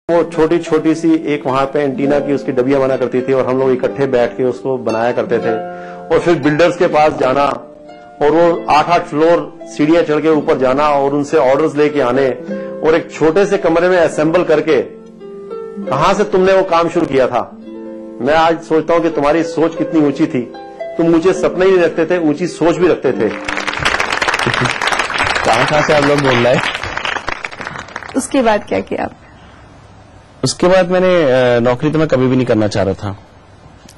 वो छोटी छोटी सी एक वहां पे एंटीना की उसकी डबियां बना करती थी और हम लोग इकट्ठे बैठ के उसको बनाया करते थे। और फिर बिल्डर्स के पास जाना और वो 8-8 फ्लोर सीढ़ियां चढ़ के ऊपर जाना और उनसे ऑर्डर्स लेके आने और एक छोटे से कमरे में असेंबल करके। कहां से तुमने वो काम शुरू किया था? मैं आज सोचता हूं कि तुम्हारी सोच कितनी ऊंची थी। तुम ऊंचे सपने ही रखते थे, ऊंची सोच भी रखते थे। कहां से आप लोग बोल रहे हैं? उसके बाद क्या किया आप? उसके बाद मैंने नौकरी तो मैं कभी भी नहीं करना चाह रहा था,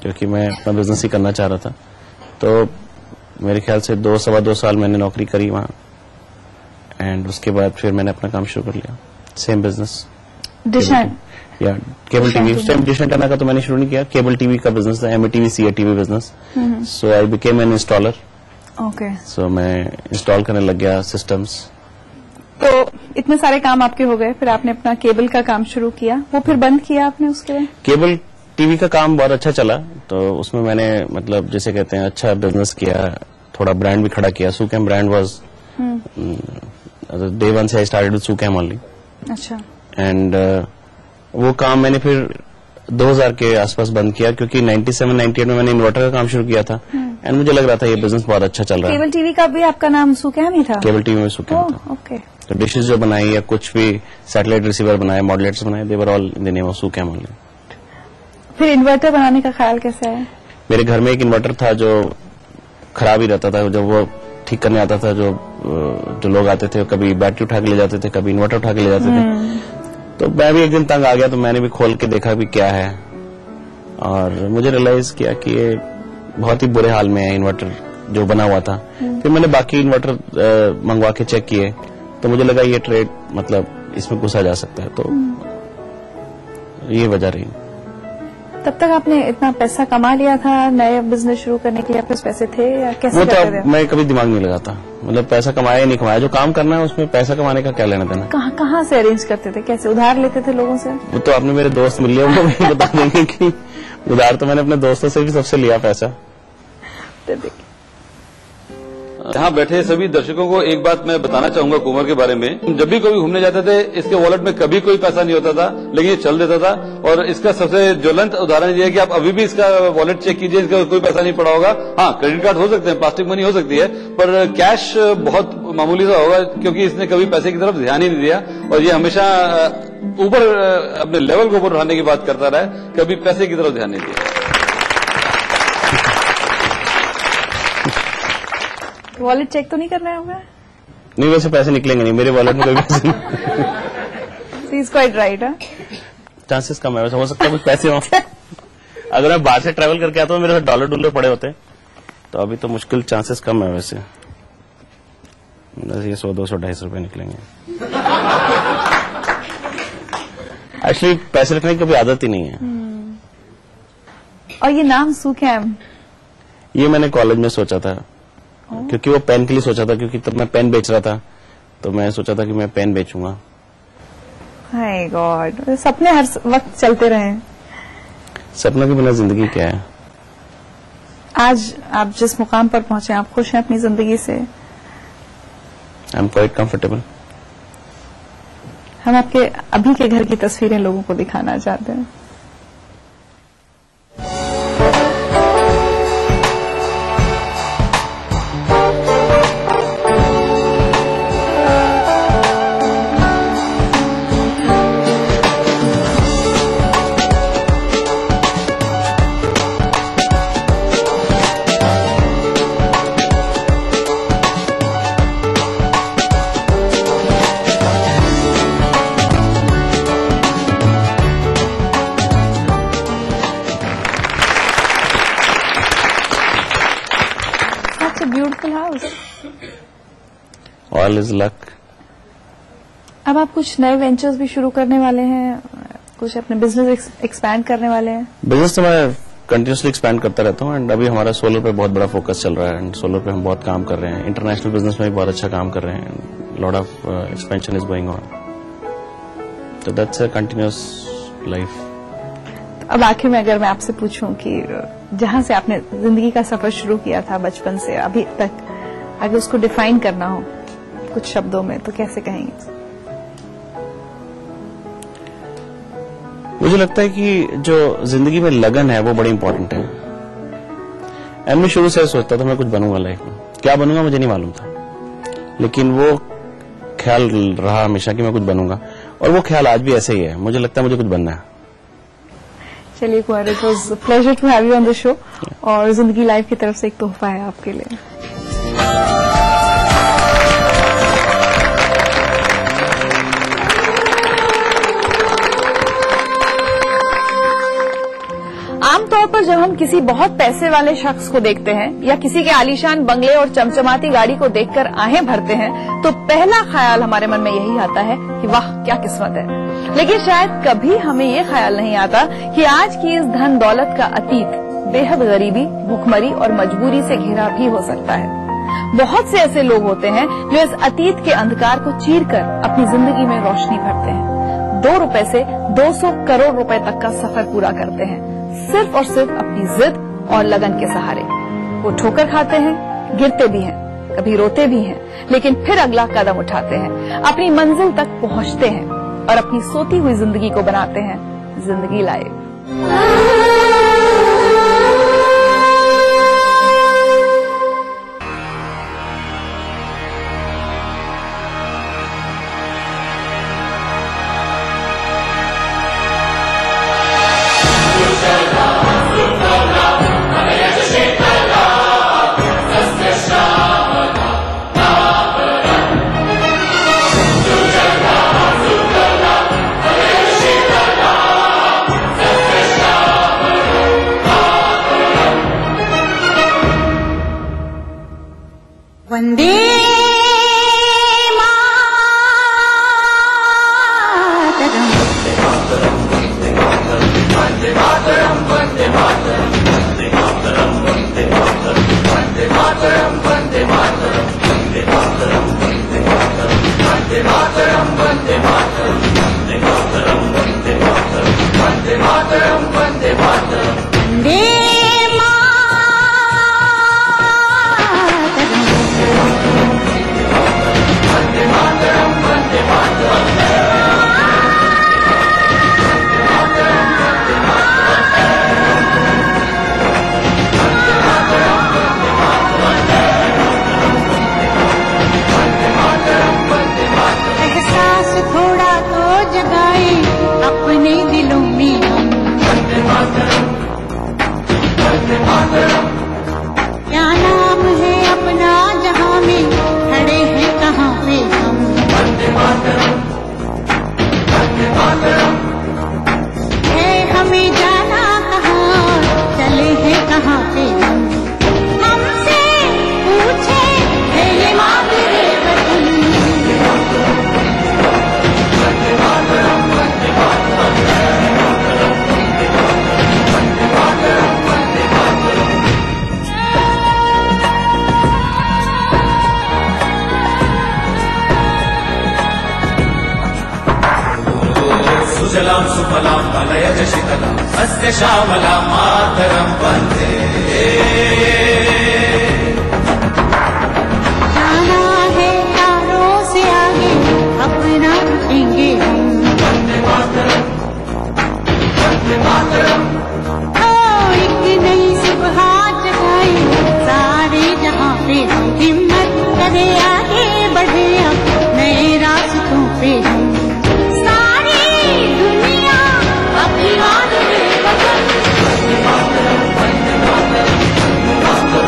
क्योंकि मैं अपना बिजनेस ही करना चाह रहा था। तो मेरे ख्याल से 2-2.25 साल मैंने नौकरी करी वहां, एंड उसके बाद फिर मैंने अपना काम शुरू कर लिया, सेम बिजनेस। या केबल टीवी। उस टाइम डिश एंटीना का तो मैंने शुरू नहीं किया, केबल टीवी का बिजनेस था, MTV CATV business. So I became an installer. Okay. सो मैं इंस्टॉल करने लग गया सिस्टम्स। तो इतने सारे काम आपके हो गए, फिर आपने अपना केबल का काम शुरू किया, वो फिर बंद किया आपने उसके बाद? केबल टीवी का काम बहुत अच्छा चला, तो उसमें मैंने मतलब जैसे कहते हैं अच्छा बिजनेस किया, थोड़ा ब्रांड भी खड़ा किया। Su-Kam brand was day one से I started with Su-Kam only. अच्छा। एंड वो काम मैंने फिर 2000 के आसपास बंद किया, क्योंकि 97-98 में मैंने इन्वर्टर का काम शुरू किया था, एंड मुझे लग रहा था ये बिजनेस बहुत अच्छा चल रहा है। केबल टीवी का भी आपका नाम सुकैम ही था? केबल टीवी में सुकैम था। ओके। तो डिशेज जो बनाई या कुछ भी सैटेलाइट रिसीवर बनाए, मॉडलेट्स बनाए, they were all in the name of Sukam only. फिर इन्वर्टर बनाने का ख्याल कैसे आया? मेरे घर में एक इन्वर्टर था जो खराब ही रहता था। जब वो ठीक करने आता था, जो लोग आते थे, कभी बैटरी उठा के ले जाते थे, कभी इन्वर्टर उठा के ले जाते थे। तो मैं भी एक दिन तंग आ गया, तो मैंने भी खोल के देखा भी क्या है, और मुझे रियलाइज किया कि ये बहुत ही बुरे हाल में है इन्वर्टर जो बना हुआ था। फिर मैंने बाकी इन्वर्टर मंगवा के चेक किए, तो मुझे लगा ये ट्रेड मतलब इसमें घुसा जा सकता है, तो ये वजह रही। तब तक आपने इतना पैसा कमा लिया था नए बिजनेस शुरू करने के लिए? आपके पैसे थे या कैसे? वो तो मैं कभी दिमाग नहीं लगाता, मतलब पैसा कमाया या नहीं कमाया, जो काम करना है उसमें पैसा कमाने का क्या लेना देना। कहाँ से अरेंज करते थे? कैसे उधार लेते थे लोगों से? वो तो आपने मेरे दोस्त मिल लिया, वो भी बता देंगे कि उधार तो मैंने अपने दोस्तों से भी सबसे लिया पैसा। यहाँ बैठे सभी दर्शकों को एक बात मैं बताना चाहूंगा कुंवर के बारे में। जब भी कभी घूमने जाते थे, इसके वॉलेट में कभी कोई पैसा नहीं होता था, लेकिन ये चल देता था। और इसका सबसे ज्वलंत उदाहरण ये है कि आप अभी भी इसका वॉलेट चेक कीजिए, इसका कोई पैसा नहीं पड़ा होगा। हाँ, क्रेडिट कार्ड हो सकते हैं, प्लास्टिक मनी हो सकती है, पर कैश बहुत मामूली सा होगा, क्योंकि इसने कभी पैसे की तरफ ध्यान ही नहीं दिया। और ये हमेशा ऊपर अपने लेवल को ऊपर उठाने की बात करता रहा है, कभी पैसे की तरफ ध्यान नहीं दिया। वॉलेट चेक तो नहीं करना है हमें? नहीं, वैसे पैसे निकलेंगे नहीं मेरे वॉलेट में, कोई पैसे नहीं। He's quite right, huh? Chances कम है, वैसे हो सकता है कुछ पैसे हो। अगर मैं बाहर से ट्रैवल करके आता हूँ, मेरे साथ डॉलर पड़े होते, तो अभी तो मुश्किल, चांसेस कम है वैसे। ये 100, 200, 250 रुपए निकलेंगे। एक्चुअली पैसे रखने की कभी आदत ही नहीं है। और ये नाम सुकैम, ये मैंने कॉलेज में सोचा था, क्योंकि वो पेन के लिए सोचा था, क्योंकि तब मैं पेन बेच रहा था, तो मैं सोचा था कि मैं पेन बेचूंगा। हाय गॉड, सपने हर वक्त चलते रहे। सपनों के बिना जिंदगी क्या है? आज आप जिस मुकाम पर पहुंचे, आप खुश हैं अपनी जिंदगी से? I am quite comfortable. हम आपके अभी के घर की तस्वीरें लोगों को दिखाना चाहते हैं। Beautiful house. All is luck. अब आप कुछ नए वेंचर्स भी शुरू करने वाले हैं, कुछ अपने बिजनेस एक्सपैंड करने वाले हैं? बिजनेस तो मैं कंटिन्यूसली एक्सपैंड करता रहता हूँ, एंड अभी हमारा सोलर पे बहुत बड़ा फोकस चल रहा है, एंड सोलर पे हम बहुत काम कर रहे हैं। इंटरनेशनल बिजनेस में भी बहुत अच्छा काम कर रहे हैं, lot of expansion is going on, तो दैट्स अ कंटिन्यूअस लाइफ। अब आखिर में अगर मैं आपसे पूछूं कि जहां से आपने जिंदगी का सफर शुरू किया था बचपन से अभी तक, अगर उसको डिफाइन करना हो कुछ शब्दों में, तो कैसे कहेंगे? मुझे लगता है कि जो जिंदगी में लगन है वो बड़ी इंपॉर्टेंट है। एंड मैं शुरू से सोचता था मैं कुछ बनूंगा लाइफ में, क्या बनूंगा मुझे नहीं मालूम था, लेकिन वो ख्याल रहा हमेशा कि मैं कुछ बनूंगा, और वो ख्याल आज भी ऐसे ही है। मुझे लगता है मुझे कुछ बनना है। चलिए Kumar, it was pleasure to have you on the show, और जिंदगी लाइफ की तरफ से एक तोहफा है आपके लिए। आमतौर पर जब हम किसी बहुत पैसे वाले शख्स को देखते हैं या किसी के आलीशान बंगले और चमचमाती गाड़ी को देखकर आहें भरते हैं तो पहला ख्याल हमारे मन में यही आता है कि वाह क्या किस्मत है। लेकिन शायद कभी हमें ये ख्याल नहीं आता कि आज की इस धन दौलत का अतीत बेहद गरीबी, भूखमरी और मजबूरी से घिरा भी हो सकता है। बहुत से ऐसे लोग होते हैं जो इस अतीत के अंधकार को चीरकर अपनी जिंदगी में रोशनी भरते हैं। 2 रुपए से 200 करोड़ रुपए तक का सफर पूरा करते हैं, सिर्फ और सिर्फ अपनी जिद और लगन के सहारे। वो ठोकर खाते हैं, गिरते भी हैं, कभी रोते भी हैं, लेकिन फिर अगला कदम उठाते हैं, अपनी मंजिल तक पहुंचते हैं और अपनी सोती हुई जिंदगी को बनाते हैं जिंदगी लाइव। वंदे सुजलां सुफलां मलयज शीतलां अस्य श्यामलां मातरं वन्दे। जाना है तारों से आगे अपना रुकेंगे हम। वन्दे मातरं, वन्दे मातरं। एक नई सुबह जगाई सारे जहां पे हम, हिम्मत करे आगे बढ़े अब नए रास्तों पे हम। वन्दे मातरं, वन्दे मातरं, वन्दे मातरं।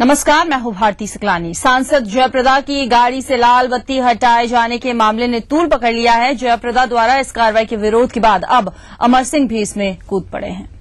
नमस्कार, मैं हूं भारती सिकलानी। सांसद जयप्रदा की गाड़ी से लाल बत्ती हटाए जाने के मामले ने तूल पकड़ लिया है। जयप्रदा द्वारा इस कार्रवाई के विरोध के बाद अब अमर सिंह भी इसमें कूद पड़े हैं।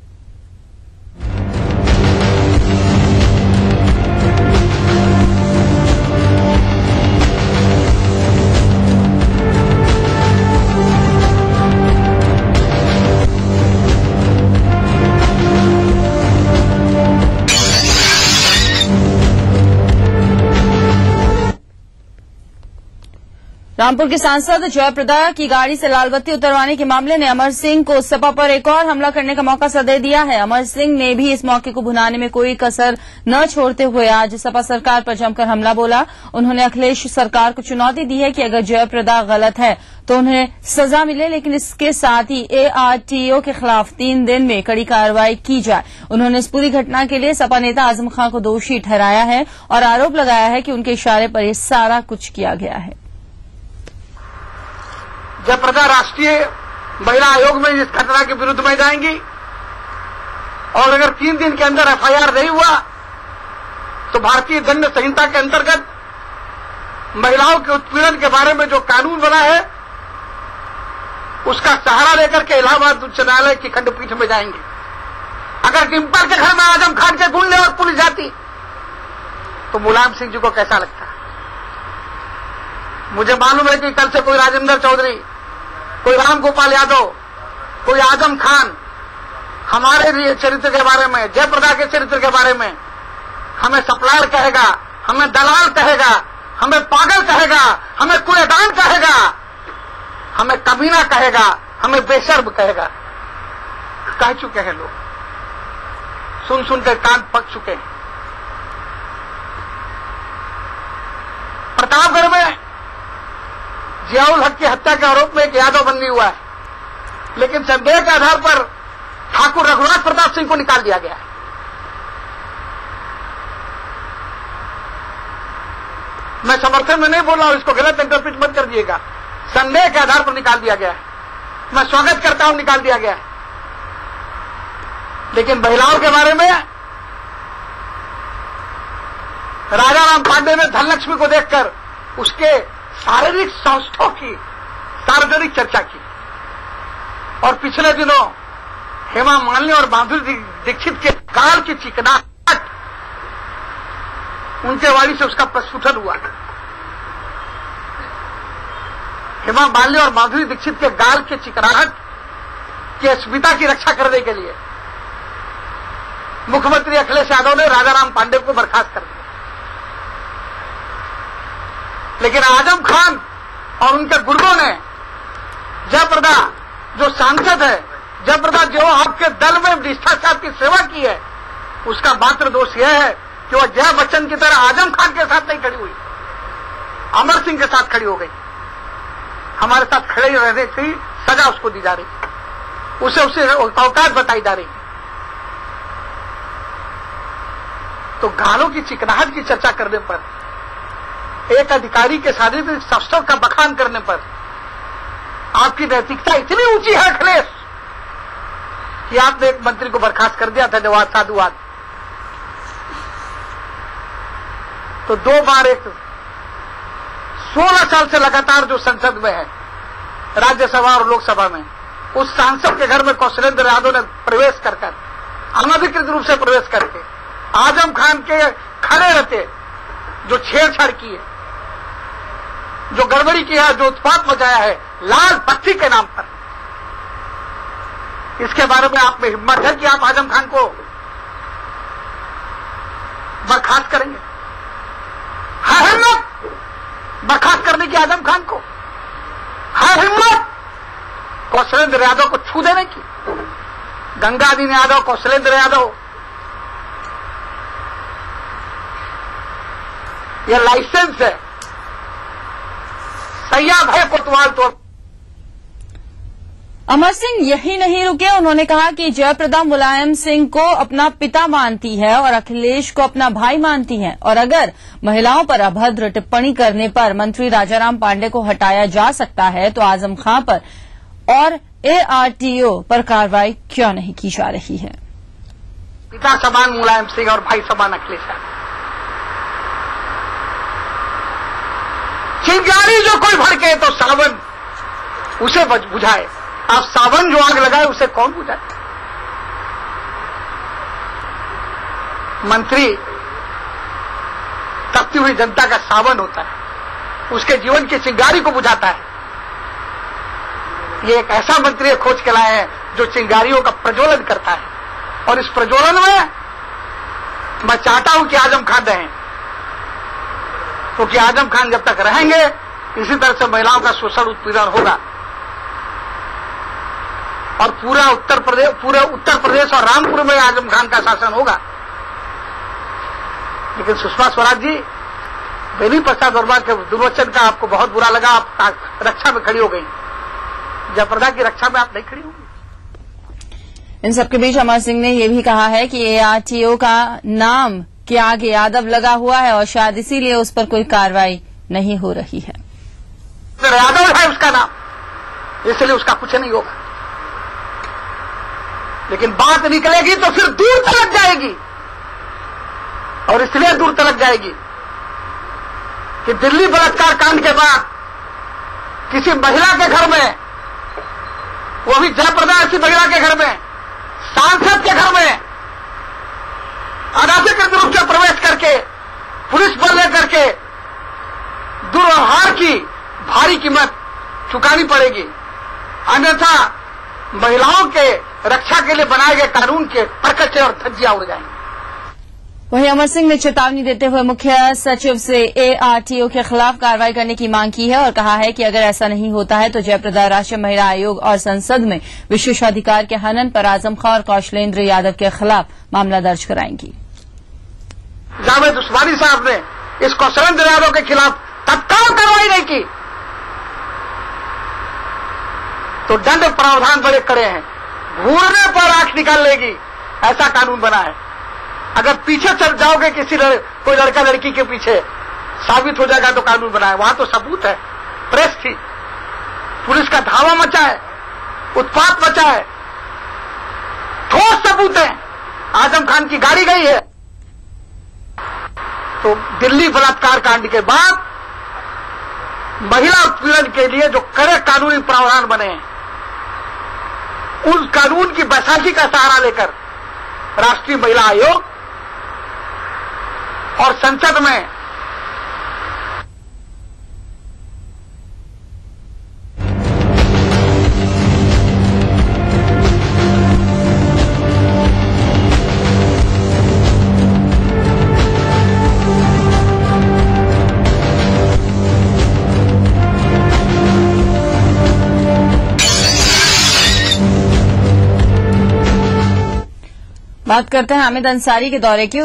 रामपुर के सांसद जयप्रदा की गाड़ी से लाल बत्ती उतरवाने के मामले ने अमर सिंह को सपा पर एक और हमला करने का मौका सदे दिया है। अमर सिंह ने भी इस मौके को भुनाने में कोई कसर न छोड़ते हुए आज सपा सरकार पर जमकर हमला बोला। उन्होंने अखिलेश सरकार को चुनौती दी है कि अगर जयप्रदा गलत है तो उन्हें सजा मिले, लेकिन इसके साथ ही ARTO के खिलाफ 3 दिन में कड़ी कार्रवाई की जाए। उन्होंने इस पूरी घटना के लिए सपा नेता आजम खां को दोषी ठहराया है और आरोप लगाया है कि उनके इशारे पर यह सारा कुछ किया गया है। जयप्रदा राष्ट्रीय महिला आयोग में इस घटना के विरुद्ध में जाएंगी और अगर 3 दिन के अंदर FIR नहीं हुआ तो भारतीय दंड संहिता के अंतर्गत महिलाओं के उत्पीड़न के बारे में जो कानून बना है उसका सहारा लेकर के इलाहाबाद उच्च न्यायालय की खंडपीठ में जाएंगे। अगर डिम्पल के घर में आजम खान के गुंडे और पुलिस जाती तो मुलायम सिंह जी को कैसा लगता? मुझे मालूम है कि कल से कोई राजेंद्र चौधरी, कोई राम गोपाल यादव, कोई आजम खान हमारे चरित्र के बारे में, जयप्रदा के चरित्र के बारे में हमें सप्लायर कहेगा, हमें दलाल कहेगा, हमें पागल कहेगा, हमें कूड़ेदान कहेगा, हमें कमीना कहेगा, हमें बेशर्म कहेगा। कह चुके हैं लोग, सुन सुनकर कान पक चुके हैं। प्रतापगढ़ में जियाउल हक की हत्या के आरोप में एक यादव बंदी हुआ है, लेकिन संदेह के आधार पर ठाकुर रघुनाथ प्रताप सिंह को निकाल दिया गया है। मैं समर्थन में नहीं बोल रहा हूं, इसको गलत इंटरप्रेट मत कर दिएगा। संदेह के आधार पर निकाल दिया गया है, मैं स्वागत करता हूं, निकाल दिया गया है। लेकिन महिलाओं के बारे में राजाराम पांडे ने धनलक्ष्मी को देखकर उसके शारीरिक सौष्ठव की सार्वजनिक चर्चा की और पिछले दिनों हेमा मालिनी और माधुरी दीक्षित के गाल की चिकनाहट, उनके वाणी से उसका प्रस्फुटन हुआ। हेमा मालिनी और माधुरी दीक्षित के गाल की चिकनाहट की अस्मिता की रक्षा करने के लिए मुख्यमंत्री अखिलेश यादव ने राजाराम पांडे को बर्खास्त कर दिया। लेकिन आजम खान और उनके गुर्गों ने जयप्रदा जो सांसद है, जयप्रदा जो आपके दल में निष्ठा से आपकी सेवा की है, उसका मात्र दोष यह है कि वह जया बच्चन की तरह आजम खान के साथ नहीं खड़ी हुई, अमर सिंह के साथ खड़ी हो गई। हमारे साथ खड़े रहने की सजा उसको दी जा रही, उसे औकात बताई जा रही। तो गालों की चिकनाहट की चर्चा करने पर, एक अधिकारी के शारीरिक सौष्ठव का बखान करने पर आपकी नैतिकता इतनी ऊंची है अखिलेश कि आपने एक मंत्री को बर्खास्त कर दिया। धन्यवाद, साधुवाद। तो 2 बार 16 साल से लगातार जो संसद में है, राज्यसभा और लोकसभा में, उस सांसद के घर में कौशलेंद्र यादव ने प्रवेश कर अनधिकृत रूप से प्रवेश करके आजम खान के खड़े रहते जो छेड़छाड़ की है, जो गड़बड़ी की है, जो उत्पात मचाया है लाल बत्ती के नाम पर, इसके बारे में आप में हिम्मत है कि आप आजम खान को बर्खास्त करेंगे? है हिम्मत बर्खास्त करने की आजम खान को? है हिम्मत कौशलेंद्र यादव को छू देने की? गंगाधीन यादव, कौशलेंद्र यादव, यह लाइसेंस है, सैयाद है कोतवाल तौर। अमर सिंह यही नहीं रुके। उन्होंने कहा कि जयप्रदा मुलायम सिंह को अपना पिता मानती है और अखिलेश को अपना भाई मानती है, और अगर महिलाओं पर अभद्र टिप्पणी करने पर मंत्री राजाराम पांडे को हटाया जा सकता है तो आजम खां पर और ARTO पर कार्रवाई क्यों नहीं की जा रही है? पिता समान मुलायम सिंह और भाई समान अखिलेश चिंगारी जो कोई भड़के तो सावन उसे बुझाए। अब सावन जो आग लगाए उसे कौन बुझाए? मंत्री तपती हुई जनता का सावन होता है, उसके जीवन की चिंगारी को बुझाता है। ये एक ऐसा मंत्री खोज के लाए हैं जो चिंगारियों का प्रज्वलन करता है, और इस प्रज्वलन में मैं चाहता हूं कि आजम खान रहें, क्योंकि आजम खान जब तक रहेंगे इसी तरह से महिलाओं का शोषण उत्पीड़न होगा, और पूरा उत्तर प्रदेश और रामपुर में आजम खान का शासन होगा। लेकिन सुषमा स्वराज जी, बेनी प्रसाद वर्मा के दुर्वचन का आपको बहुत बुरा लगा, आप रक्षा में खड़ी हो गई, जयप्रदा की रक्षा में आप नहीं खड़ी होंगी। इन सबके बीच अमर सिंह ने यह भी कहा है कि ARTO का नाम के आगे यादव लगा हुआ है और शायद इसीलिए उस पर कोई कार्रवाई नहीं हो रही है। यादव है उसका नाम, इसलिए उसका कुछ नहीं होगा। लेकिन बात निकलेगी तो फिर दूर तलक जाएगी, और इसलिए दूर तलक जाएगी कि दिल्ली बलात्कार कांड के बाद किसी महिला के घर में, वो भी जयप्रदा ऐसी महिला के घर में, सांसद के घर में अनाधिकृत रूप से प्रवेश करके पुलिस बल लेकर के दुर्व्यवहार की भारी कीमत चुकानी पड़ेगी, अन्यथा महिलाओं के रक्षा के लिए बनाए गए कानून के परकचे और धज्जियां उड़ जाएंगे। वहीं अमर सिंह ने चेतावनी देते हुए मुख्य सचिव से ARTO के खिलाफ कार्रवाई करने की मांग की है और कहा है कि अगर ऐसा नहीं होता है तो जयप्रदा राष्ट्रीय महिला आयोग और संसद में विशेषाधिकार के हनन पर आजम खां और कौशलेंद्र यादव के खिलाफ मामला दर्ज कराएंगी। जावेद उस्मानी साहब ने इस कौशलेंद्र यादव के खिलाफ तत्काल कार्रवाई नहीं की तो दंड प्रावधान बड़े कड़े हैं, घूरने पर आंख निकाल लेगी, ऐसा कानून बना है। अगर पीछे चल जाओगे कोई लड़का लड़की के पीछे, साबित हो जाएगा तो कानून बना है। वहां तो सबूत है, प्रेस थी, पुलिस का धावा मचा है, उत्पात मचा है, ठोस सबूत है, आजम खान की गाड़ी गई है। तो दिल्ली बलात्कार कांड के बाद महिला उत्पीड़न के लिए जो कड़े कानूनी प्रावधान बने हैं, उस कानून की बैसाखी का सहारा लेकर राष्ट्रीय महिला आयोग और संसद में बात करते हैं हामिद अंसारी के दौरे की।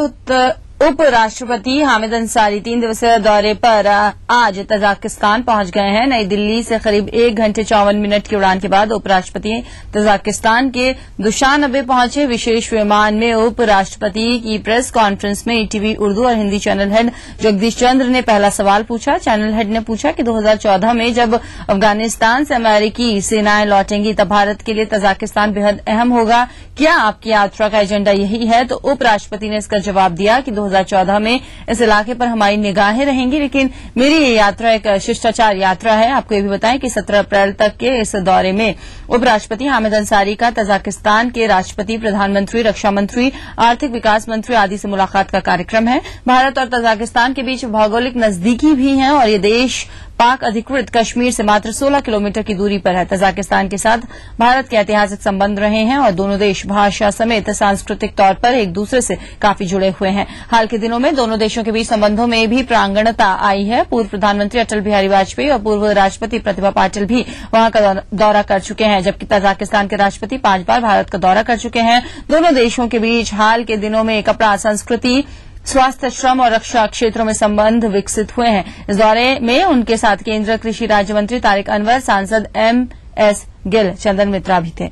उपराष्ट्रपति हामिद अंसारी 3 दिवसीय दौरे पर आज तजाकिस्तान पहुंच गए हैं। नई दिल्ली से करीब 1 घंटे 54 मिनट की उड़ान के बाद उपराष्ट्रपति तजाकिस्तान के दुशानबे पहुंचे। विशेष विमान में उपराष्ट्रपति की प्रेस कॉन्फ्रेंस में ईटीवी उर्दू और हिंदी चैनल हेड जगदीश चंद्र ने पहला सवाल पूछा। चैनल हेड ने पूछा कि 2014 में जब अफगानिस्तान से अमेरिकी सेनाएं लौटेंगी तब भारत के लिए तजाकिस्तान बेहद अहम होगा, क्या आपकी यात्रा का एजेंडा यही है? तो उपराष्ट्रपति ने इसका जवाब दिया कि 2014 में इस इलाके पर हमारी निगाहें रहेंगी, लेकिन मेरी ये यात्रा एक शिष्टाचार यात्रा है। आपको ये भी बताएं कि 17 अप्रैल तक के इस दौरे में उपराष्ट्रपति हामिद अंसारी का तजाकिस्तान के राष्ट्रपति, प्रधानमंत्री, रक्षा मंत्री, आर्थिक विकास मंत्री आदि से मुलाकात का कार्यक्रम है। भारत और तजाकिस्तान के बीच भौगोलिक नजदीकी भी है और ये देश पाक अधिकृत कश्मीर से मात्र 16 किलोमीटर की दूरी पर है। तजाकिस्तान के साथ भारत के ऐतिहासिक संबंध रहे हैं और दोनों देश भाषा समेत सांस्कृतिक तौर पर एक दूसरे से काफी जुड़े हुए हैं। हाल के दिनों में दोनों देशों के बीच संबंधों में भी प्रांगणता आई है। पूर्व प्रधानमंत्री अटल बिहारी वाजपेयी और पूर्व राष्ट्रपति प्रतिभा पाटिल भी वहां का दौरा कर चुके हैं, जबकि तजाकिस्तान के राष्ट्रपति 5 बार भारत का दौरा कर चुके हैं। दोनों देशों के बीच हाल के दिनों में कपड़ा, संस्कृति, स्वास्थ्य, श्रम और रक्षा क्षेत्रों में संबंध विकसित हुए हैं। इस दौरे में उनके साथ केंद्रीय कृषि राज्य मंत्री तारिक अनवर, सांसद MS गिल, चंदन मित्रा भी थे।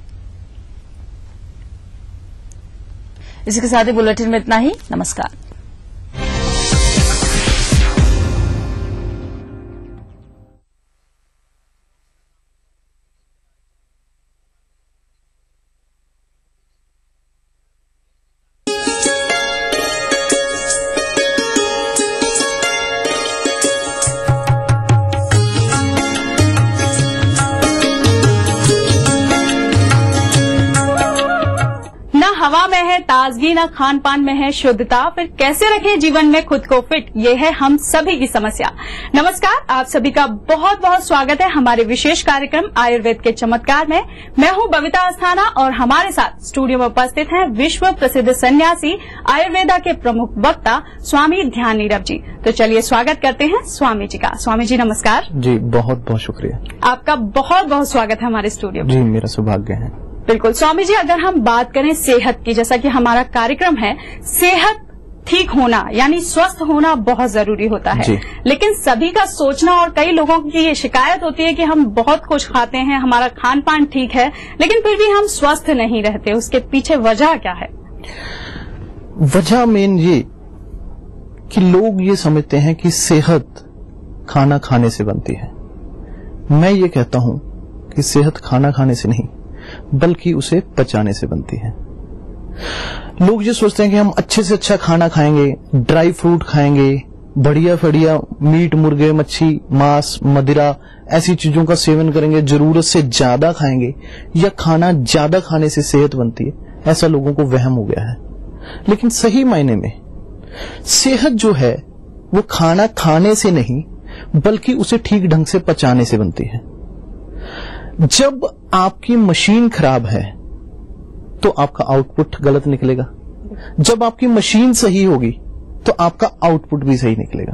इसी के साथ ही बुलेटिन में इतना ही। नमस्कार। हवा में है ताजगी, न खान पान में है शुद्धता, फिर कैसे रखें जीवन में खुद को फिट, ये है हम सभी की समस्या। नमस्कार, आप सभी का बहुत बहुत स्वागत है हमारे विशेष कार्यक्रम आयुर्वेद के चमत्कार में। मैं हूं बबीता अस्थाना और हमारे साथ स्टूडियो में उपस्थित हैं विश्व प्रसिद्ध सन्यासी, आयुर्वेदा के प्रमुख वक्ता स्वामी ध्यान नीरव जी। तो चलिए स्वागत करते हैं स्वामी जी का। स्वामी जी नमस्कार। जी बहुत बहुत शुक्रिया। आपका बहुत बहुत स्वागत है हमारे स्टूडियो में। जी मेरा सौभाग्य है। बिल्कुल स्वामी जी, अगर हम बात करें सेहत की, जैसा कि हमारा कार्यक्रम है, सेहत ठीक होना यानी स्वस्थ होना बहुत जरूरी होता है। लेकिन सभी का सोचना और कई लोगों की ये शिकायत होती है कि हम बहुत कुछ खाते हैं, हमारा खान पान ठीक है, लेकिन फिर भी हम स्वस्थ नहीं रहते। उसके पीछे वजह क्या है? वजह मेन ये कि लोग ये समझते हैं कि सेहत खाना खाने से बनती है। मैं ये कहता हूं कि सेहत खाना खाने से नहीं बल्कि उसे पचाने से बनती है। लोग ये सोचते हैं कि हम अच्छे से अच्छा खाना खाएंगे, ड्राई फ्रूट खाएंगे, बढ़िया बढ़िया मीट, मुर्गे, मच्छी, मांस, मदिरा, ऐसी चीजों का सेवन करेंगे, जरूरत से ज्यादा खाएंगे या खाना ज्यादा खाने से सेहत बनती है। ऐसा लोगों को वहम हो गया है। लेकिन सही मायने में सेहत जो है वो खाना खाने से नहीं बल्कि उसे ठीक ढंग से पचाने से बनती है। जब आपकी मशीन खराब है तो आपका आउटपुट गलत निकलेगा, जब आपकी मशीन सही होगी तो आपका आउटपुट भी सही निकलेगा।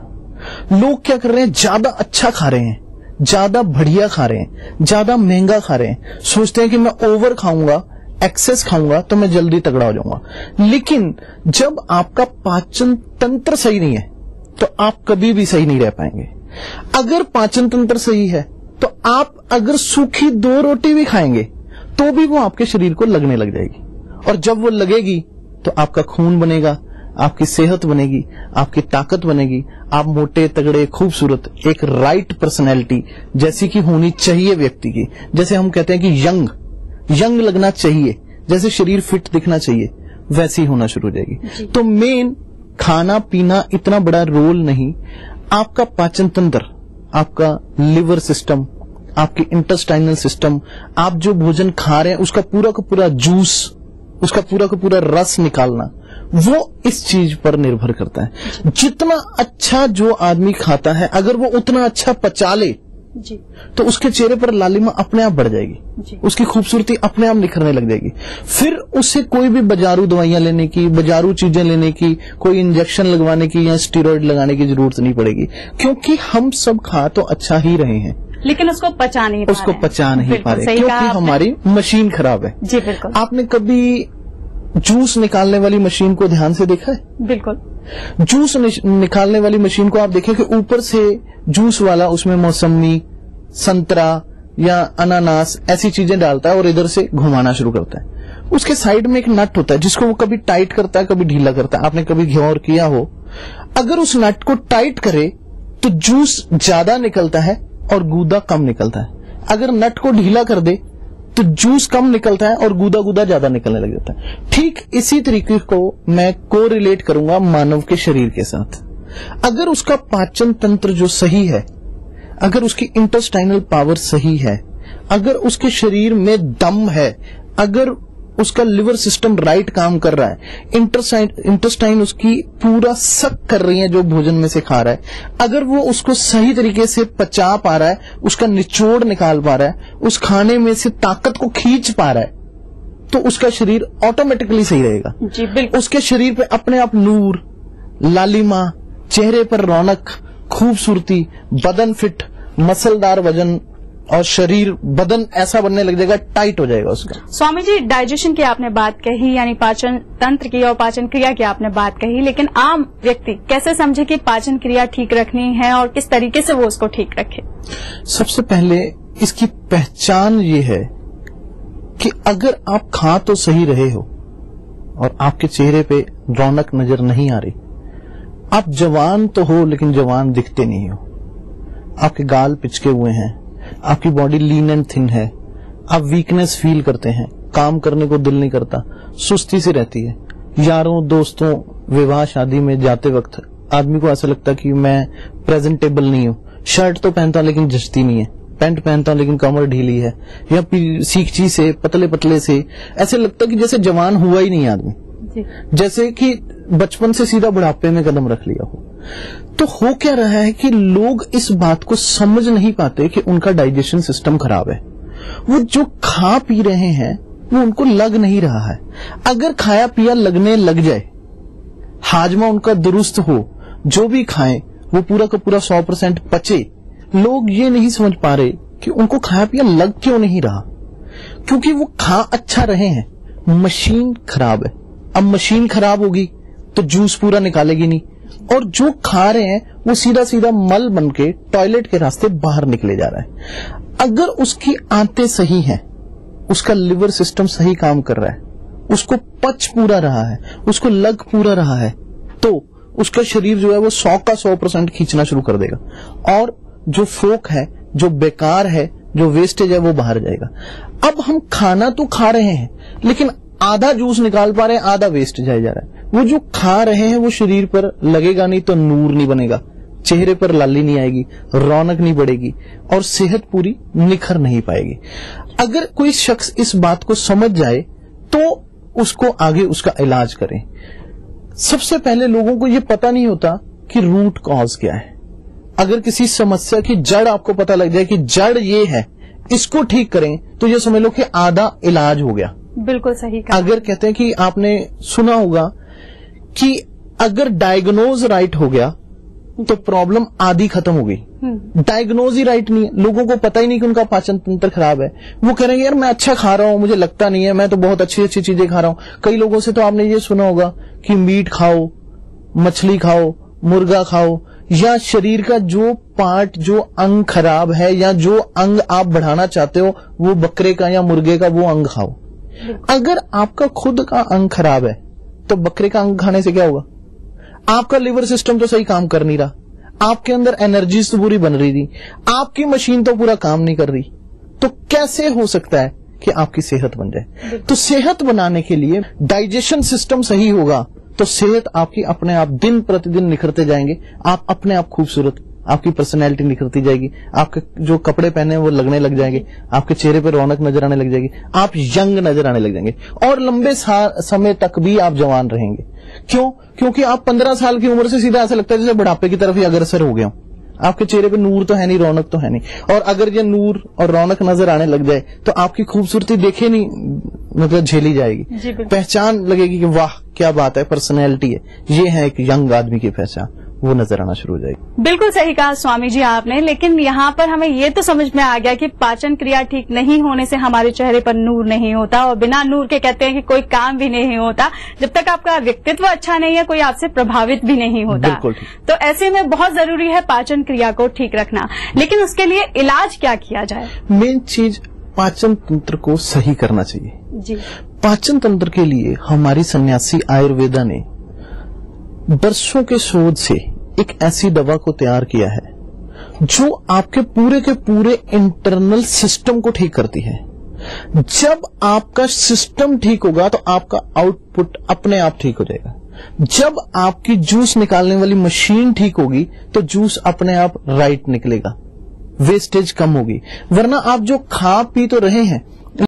लोग क्या कर रहे हैं, ज्यादा अच्छा खा रहे हैं, ज्यादा बढ़िया खा रहे हैं, ज्यादा महंगा खा रहे हैं, सोचते हैं कि मैं ओवर खाऊंगा, एक्सेस खाऊंगा तो मैं जल्दी तगड़ा हो जाऊंगा। लेकिन जब आपका पाचन तंत्र सही नहीं है तो आप कभी भी सही नहीं रह पाएंगे। अगर पाचन तंत्र सही है तो आप अगर सूखी 2 रोटी भी खाएंगे तो भी वो आपके शरीर को लगने लग जाएगी, और जब वो लगेगी तो आपका खून बनेगा, आपकी सेहत बनेगी, आपकी ताकत बनेगी, आप मोटे तगड़े खूबसूरत एक राइट पर्सनैलिटी जैसी की होनी चाहिए व्यक्ति की। जैसे हम कहते हैं कि यंग लगना चाहिए, जैसे शरीर फिट दिखना चाहिए, वैसी होना शुरू हो जाएगी। तो मेन खाना पीना इतना बड़ा रोल नहीं, आपका पाचन तंत्र, आपका लिवर सिस्टम, आपकी इंटेस्टाइनल सिस्टम, आप जो भोजन खा रहे हैं उसका पूरा का पूरा जूस, उसका पूरा का पूरा रस निकालना, वो इस चीज पर निर्भर करता है। जितना अच्छा जो आदमी खाता है अगर वो उतना अच्छा पचा ले तो उसके चेहरे पर लालिमा अपने आप बढ़ जाएगी, उसकी खूबसूरती अपने आप निखरने लग जाएगी। फिर उससे कोई भी बाजारू दवाइयां लेने की, बाजारू चीजें लेने की, कोई इंजेक्शन लगवाने की या स्टीरॉयड लगाने की जरूरत नहीं पड़ेगी, क्योंकि हम सब खा तो अच्छा ही रहे हैं लेकिन उसको पचा नहीं पा रहे क्योंकि हमारी मशीन खराब है। जी बिल्कुल। आपने कभी जूस निकालने वाली मशीन को ध्यान से देखा है? बिल्कुल। जूस निकालने वाली मशीन को आप देखें कि ऊपर से जूस वाला उसमें मौसमी, संतरा या अनानास ऐसी चीजें डालता है और इधर से घुमाना शुरू करता है। उसके साइड में एक नट होता है जिसको वो कभी टाइट करता है, कभी ढीला करता है। आपने कभी गौर किया हो, अगर उस नट को टाइट करे तो जूस ज्यादा निकलता है और गूदा कम निकलता है। अगर नट को ढीला कर दे तो जूस कम निकलता है और गूदा ज्यादा निकलने लग जाता है। ठीक इसी तरीके को मैं कोरिलेट करूंगा मानव के शरीर के साथ। अगर उसका पाचन तंत्र जो सही है, अगर उसकी इंटेस्टाइनल पावर सही है, अगर उसके शरीर में दम है, अगर उसका लिवर सिस्टम राइट काम कर रहा है, इंटेस्टाइन उसकी पूरा सक कर रही है जो भोजन में से खा रहा है, अगर वो उसको सही तरीके से पचा पा रहा है, उसका निचोड़ निकाल पा रहा है, उस खाने में से ताकत को खींच पा रहा है, तो उसका शरीर ऑटोमेटिकली सही रहेगा। जी बिल्कुल। उसके शरीर पे अपने आप नूर, लालिमा, चेहरे पर रौनक, खूबसूरती, बदन फिट, मसलदार वजन और शरीर बदन ऐसा बनने लग जाएगा, टाइट हो जाएगा उसका। स्वामी जी, डाइजेशन की आपने बात कही, यानी पाचन तंत्र की और पाचन क्रिया की आपने बात कही, लेकिन आम व्यक्ति कैसे समझे कि पाचन क्रिया ठीक रखनी है और किस तरीके से वो उसको ठीक रखे? सबसे पहले इसकी पहचान ये है कि अगर आप खा तो सही रहे हो और आपके चेहरे पे रौनक नजर नहीं आ रही, आप जवान तो हो लेकिन जवान दिखते नहीं हो, आपके गाल पिचके हुए हैं, आपकी बॉडी लीन एंड थिन है, आप वीकनेस फील करते हैं, काम करने को दिल नहीं करता, सुस्ती सी रहती है, यारों दोस्तों विवाह शादी में जाते वक्त आदमी को ऐसा लगता कि मैं प्रेजेंटेबल नहीं हूं, शर्ट तो पहनता लेकिन जचती नहीं है, पैंट पहनता हूं लेकिन कमर ढीली है, या सीखची से पतले पतले से ऐसे लगता है कि जैसे जवान हुआ ही नहीं आदमी, जैसे कि बचपन से सीधा बुढ़ापे में कदम रख लिया हो। तो हो क्या रहा है कि लोग इस बात को समझ नहीं पाते कि उनका डाइजेशन सिस्टम खराब है। वो जो खा पी रहे हैं वो उनको लग नहीं रहा है। अगर खाया पिया लगने लग जाए, हाजमा उनका दुरुस्त हो, जो भी खाएं वो पूरा का पूरा 100% पचे, लोग ये नहीं समझ पा रहे कि उनको खाया पिया लग क्यों नहीं रहा, क्योंकि वो खा अच्छा रहे हैं, मशीन खराब है। अब मशीन खराब होगी तो जूस पूरा निकालेगी नहीं, और जो खा रहे हैं वो सीधा सीधा मल बन के टॉयलेट के रास्ते बाहर निकले जा रहा है। अगर उसकी आंतें सही हैं, उसका लिवर सिस्टम सही काम कर रहा है, उसको पच पूरा रहा है, उसको लग पूरा रहा है, तो उसका शरीर जो है वो 100 का 100% खींचना शुरू कर देगा, और जो फोक है, जो बेकार है, जो वेस्टेज है वो बाहर जाएगा। अब हम खाना तो खा रहे हैं लेकिन आधा जूस निकाल पा रहे हैं, आधा वेस्ट जाया जा रहा है। वो जो खा रहे हैं वो शरीर पर लगेगा नहीं तो नूर नहीं बनेगा, चेहरे पर लाली नहीं आएगी, रौनक नहीं बढ़ेगी, और सेहत पूरी निखर नहीं पाएगी। अगर कोई शख्स इस बात को समझ जाए तो उसको आगे उसका इलाज करें। सबसे पहले लोगों को ये पता नहीं होता कि रूट कॉज क्या है। अगर किसी समस्या की जड़ आपको पता लग जाए कि जड़ ये है, इसको ठीक करें, तो ये समझ लो कि आधा इलाज हो गया। बिल्कुल सही कहा। अगर कहते हैं कि आपने सुना होगा कि अगर डायग्नोज राइट हो गया तो प्रॉब्लम आधी खत्म हो गई। डायग्नोज ही राइट नहीं है, लोगों को पता ही नहीं कि उनका पाचन तंत्र खराब है। वो कह रहे हैं यार मैं अच्छा खा रहा हूं, मुझे लगता नहीं है, मैं तो बहुत अच्छी अच्छी चीजें खा रहा हूं। कई लोगों से तो आपने ये सुना होगा कि मीट खाओ, मछली खाओ, मुर्गा खाओ, या शरीर का जो पार्ट, जो अंग खराब है या जो अंग आप बढ़ाना चाहते हो वो बकरे का या मुर्गे का वो अंग खाओ। अगर आपका खुद का अंग खराब है तो बकरे का अंग खाने से क्या होगा? आपका लिवर सिस्टम तो सही काम कर नहीं रहा, आपके अंदर एनर्जीज तो पूरी बन रही थी, आपकी मशीन तो पूरा काम नहीं कर रही, तो कैसे हो सकता है कि आपकी सेहत बन जाए? तो सेहत बनाने के लिए डाइजेशन सिस्टम सही होगा तो सेहत आपकी अपने आप दिन प्रतिदिन निखरते जाएंगे, आप अपने आप खूबसूरत, आपकी पर्सनैलिटी निखरती जाएगी, आपके जो कपड़े पहने हैं वो लगने लग जाएंगे, आपके चेहरे पर रौनक नजर आने लग जाएगी, आप यंग नजर आने लग जाएंगे, और लंबे समय तक भी आप जवान रहेंगे। क्यों? क्योंकि आप 15 साल की उम्र से सीधा ऐसा लगता है जैसे बुढ़ापे की तरफ ही अग्रसर हो गया। आपके चेहरे पे नूर तो है नहीं, रौनक तो है नहीं, और अगर ये नूर और रौनक नजर आने लग जाए तो आपकी खूबसूरती देखे नहीं, मतलब झेली जाएगी, पहचान लगेगी कि वाह क्या बात है, पर्सनैलिटी है, ये है एक यंग आदमी की पहचान, वो नजर आना शुरू हो जाएगी। बिल्कुल सही कहा स्वामी जी आपने, लेकिन यहाँ पर हमें ये तो समझ में आ गया कि पाचन क्रिया ठीक नहीं होने से हमारे चेहरे पर नूर नहीं होता, और बिना नूर के कहते हैं कि कोई काम भी नहीं होता। जब तक आपका व्यक्तित्व अच्छा नहीं है कोई आपसे प्रभावित भी नहीं होता। तो ऐसे में बहुत जरूरी है पाचन क्रिया को ठीक रखना, लेकिन उसके लिए इलाज क्या किया जाए? मेन चीज पाचन तंत्र को सही करना चाहिए जी। पाचन तंत्र के लिए हमारी सन्यासी आयुर्वेदा ने बरसों के शोध से एक ऐसी दवा को तैयार किया है जो आपके पूरे के पूरे इंटरनल सिस्टम को ठीक करती है। जब आपका सिस्टम ठीक होगा तो आपका आउटपुट अपने आप ठीक हो जाएगा। जब आपकी जूस निकालने वाली मशीन ठीक होगी तो जूस अपने आप राइट निकलेगा, वेस्टेज कम होगी। वरना आप जो खा पी तो रहे हैं